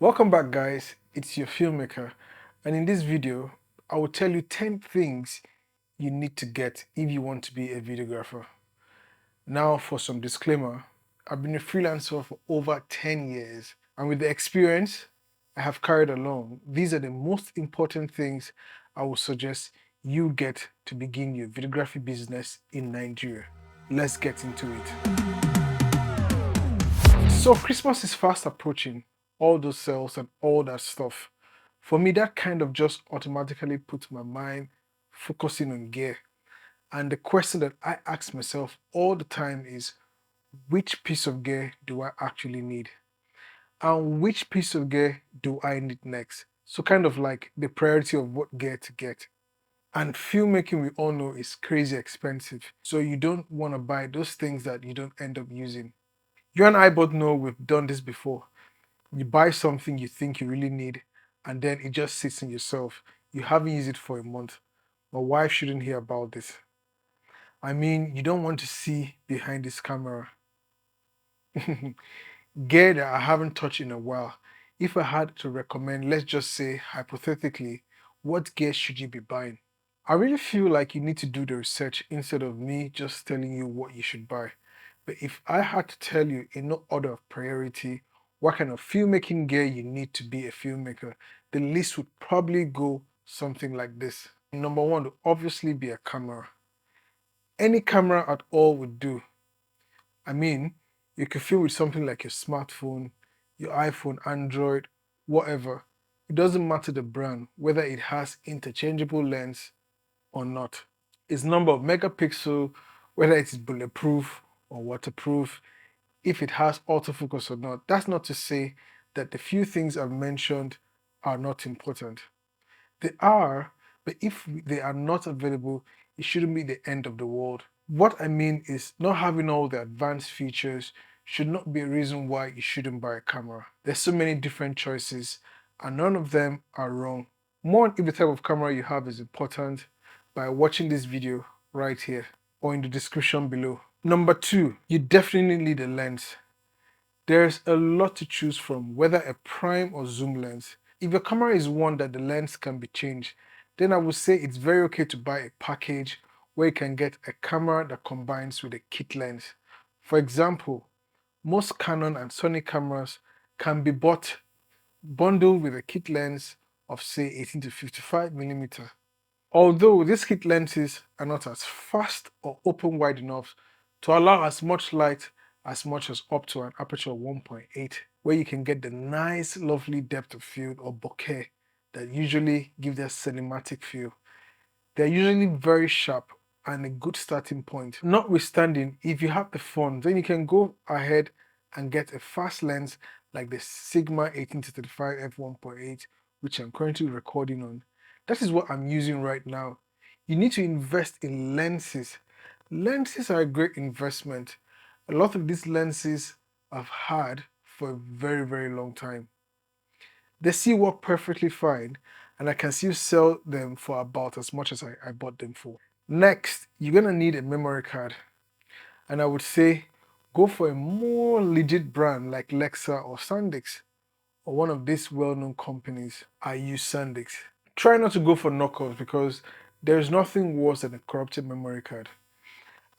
Welcome back, guys. It's your Filmmaker, and in this video I will tell you 10 things you need to get if you want to be a videographer. Now for some disclaimer, I've been a freelancer for over 10 years, and with the experience I have carried along, these are the most important things I would suggest you get to begin your videography business in Nigeria. Let's get into it. So Christmas is fast approaching, all those sales and all that stuff. For me, that kind of just automatically puts my mind focusing on gear. And the question that I ask myself all the time is, which piece of gear do I actually need? And which piece of gear do I need next? So kind of like the priority of what gear to get. And filmmaking, we all know, is crazy expensive. So you don't want to buy those things that you don't end up using. You and I both know we've done this before. You buy something you think you really need, and then it just sits in yourself. You haven't used it for a month. My wife shouldn't hear about this. I mean, you don't want to see behind this camera. Gear that I haven't touched in a while. If I had to recommend, let's just say hypothetically, what gear should you be buying? I really feel like you need to do the research instead of me just telling you what you should buy. But if I had to tell you in no order of priority what kind of filmmaking gear you need to be a filmmaker, the list would probably go something like this. Number one would obviously be a camera. Any camera at all would do. I mean, you could film with something like your smartphone, your iPhone, Android, whatever. It doesn't matter the brand, whether it has interchangeable lens or not. Its number of megapixel, whether it is bulletproof or waterproof, if it has autofocus or not. That's not to say that the few things I've mentioned are not important. They are, but if they are not available, it shouldn't be the end of the world. What I mean is, not having all the advanced features should not be a reason why you shouldn't buy a camera. There's so many different choices, and none of them are wrong. More on if the type of camera you have is important by watching this video right here or in the description below. Number two, you definitely need a lens. There's a lot to choose from, whether a prime or zoom lens. If your camera is one that the lens can be changed, then I would say it's very okay to buy a package where you can get a camera that combines with a kit lens. For example, most Canon and Sony cameras can be bought bundled with a kit lens of say 18 to 55mm. Although these kit lenses are not as fast or open wide enough to allow as much light as much as up to an aperture of 1.8, where you can get the nice lovely depth of field or bokeh that usually give that cinematic feel. They're usually very sharp and a good starting point. Notwithstanding, if you have the funds, then you can go ahead and get a fast lens like the Sigma 18-35 f1.8, which I'm currently recording on. That is what I'm using right now. You need to invest in lenses. Lenses are a great investment. A lot of these lenses I've had for a very, very long time. They still work perfectly fine, and I can still sell them for about as much as I bought them for. Next, you're gonna need a memory card, and I would say go for a more legit brand like Lexa or Sandisk or one of these well-known companies. I use Sandisk. Try not to go for knockoffs because there's nothing worse than a corrupted memory card.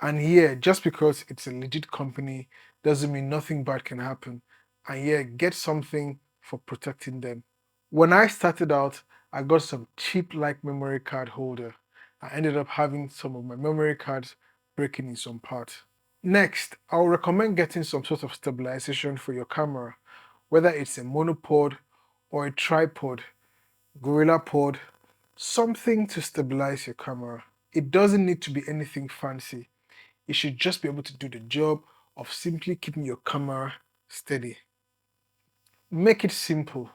And here, just because it's a legit company doesn't mean nothing bad can happen. And yeah, get something for protecting them. When I started out, I got some cheap like memory card holder. I ended up having some of my memory cards breaking in some parts. Next, I'll recommend getting some sort of stabilization for your camera, whether it's a monopod or a tripod, gorilla pod, something to stabilize your camera. It doesn't need to be anything fancy. It should just be able to do the job of simply keeping your camera steady. Make it simple.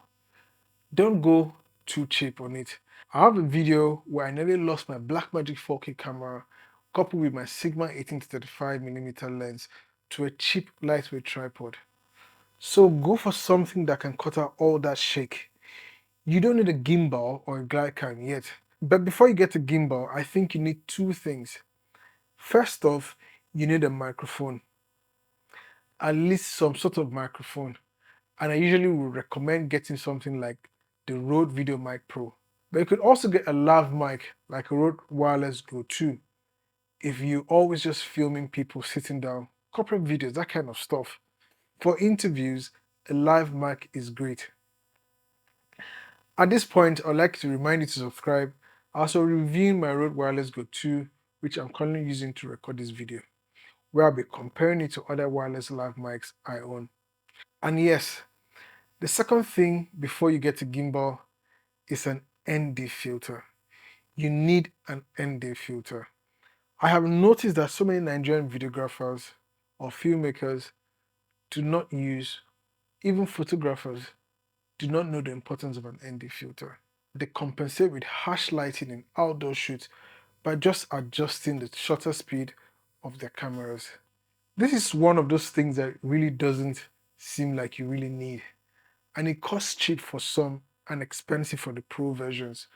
Don't go too cheap on it. I have a video where I nearly lost my Blackmagic 4K camera coupled with my Sigma 18-35mm lens to a cheap lightweight tripod. So go for something that can cut out all that shake. You don't need a gimbal or a glide cam yet. But before you get a gimbal, I think you need two things. First off, you need a microphone. At least some sort of microphone. and I usually would recommend getting something like the Rode VideoMic Pro. But you could also get a lav mic like a Rode Wireless Go 2 if you always just filming people sitting down, corporate videos, that kind of stuff. For interviews, a live mic is great. At this point, I'd like to remind you to subscribe. I'm also reviewing my Rode Wireless Go 2, which I'm currently using to record this video, where I'll be comparing it to other wireless live mics I own. And yes, the second thing before you get a gimbal is an ND filter. You need an ND filter. I have noticed that so many Nigerian videographers or filmmakers do not use, even photographers, do not know the importance of an ND filter. They compensate with harsh lighting in outdoor shoots by just adjusting the shutter speed of their cameras. This is one of those things that really doesn't seem like you really need. And it costs cheap for some and expensive for the pro versions.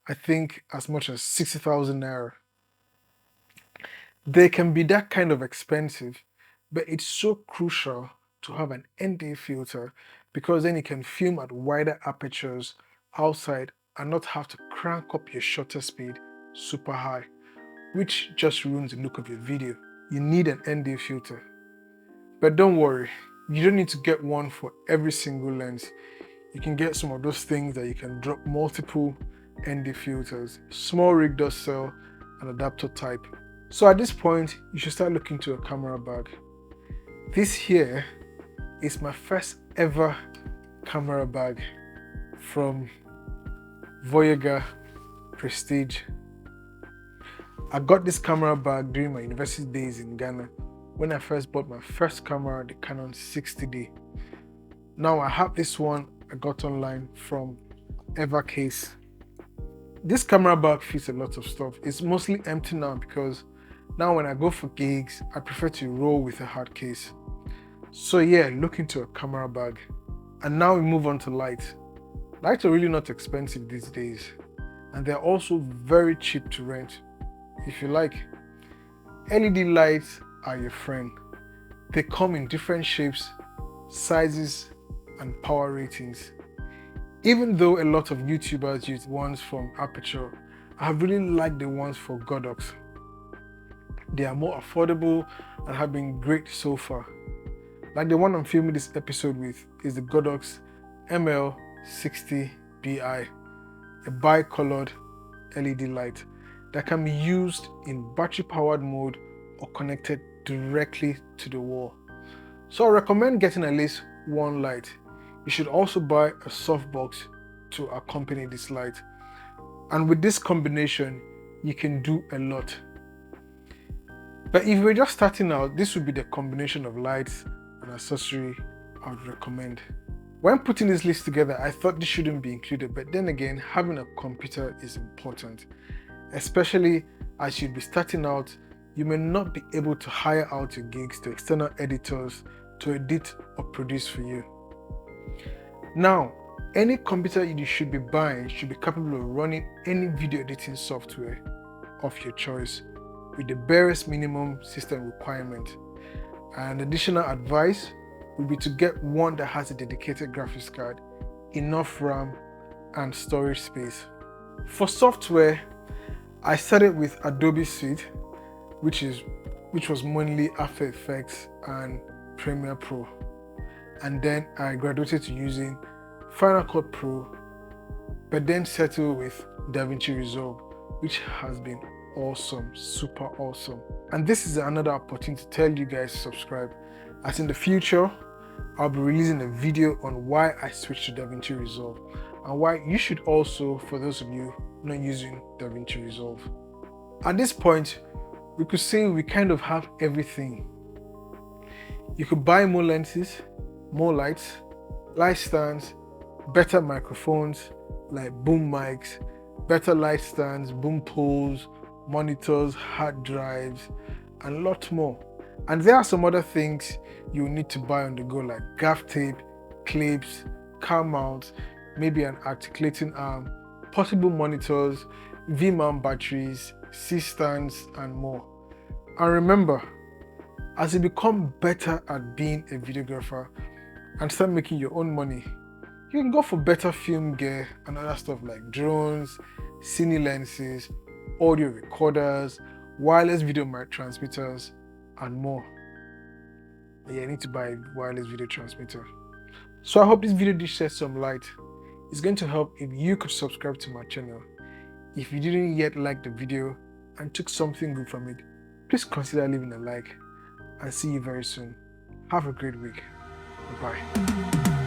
I think as much as 60,000 naira. They can be that kind of expensive, but it's so crucial to have an ND filter because then you can film at wider apertures outside and not have to crank up your shutter speed super high, which just ruins the look of your video. You need an ND filter. But don't worry, you don't need to get one for every single lens. You can get some of those things that you can drop multiple ND filters. Small rig does sell an adapter type. So at this point, you should start looking to a camera bag. This here is my first ever camera bag from Voyager Prestige. I got this camera bag during my university days in Ghana when I first bought my first camera, the Canon 60D. Now I have this one I got online from Evercase. This camera bag fits a lot of stuff. It's mostly empty now because now when I go for gigs, I prefer to roll with a hard case. So yeah, look into a camera bag. And now we move on to lights. Lights are really not expensive these days. And they're also very cheap to rent. If you like, LED lights are your friend. They come in different shapes, sizes, and power ratings. Even though a lot of YouTubers use ones from Aperture, I have really liked the ones for Godox. They are more affordable and have been great so far. Like the one I'm filming this episode with is the Godox ML60BI, a bi-colored LED light that can be used in battery-powered mode or connected directly to the wall. So I recommend getting at least one light. You should also buy a softbox to accompany this light. And with this combination, you can do a lot. But if you're just starting out, this would be the combination of lights and accessory I would recommend. When putting this list together, I thought this shouldn't be included, but then again, having a computer is important. Especially as you'd be starting out, you may not be able to hire out your gigs to external editors to edit or produce for you. Now, any computer you should be buying should be capable of running any video editing software of your choice with the barest minimum system requirement. And additional advice would be to get one that has a dedicated graphics card, enough RAM, and storage space. For software, I started with Adobe Suite, which was mainly After Effects and Premiere Pro. And then I graduated to using Final Cut Pro, but then settled with DaVinci Resolve, which has been awesome, super awesome. And this is another opportunity to tell you guys to subscribe, as in the future, I'll be releasing a video on why I switched to DaVinci Resolve and why you should also, for those of you not using DaVinci Resolve. At this point, we could say we kind of have everything. You could buy more lenses, more lights, light stands, better microphones like boom mics, better light stands, boom poles, monitors, hard drives, and a lot more. And there are some other things you need to buy on the go, like gaff tape, clips, car mounts, maybe an articulating arm, possible monitors, V-mount batteries, C-stands, and more. And remember, as you become better at being a videographer and start making your own money. You can go for better film gear and other stuff like drones, cine lenses, audio recorders, wireless video transmitters, and more. Yeah, I need to buy a wireless video transmitter. So I hope this video did shed some light. It's going to help if you could subscribe to my channel. If you didn't yet like the video and took something good from it, please consider leaving a like, and see you very soon. Have a great week. Bye-bye.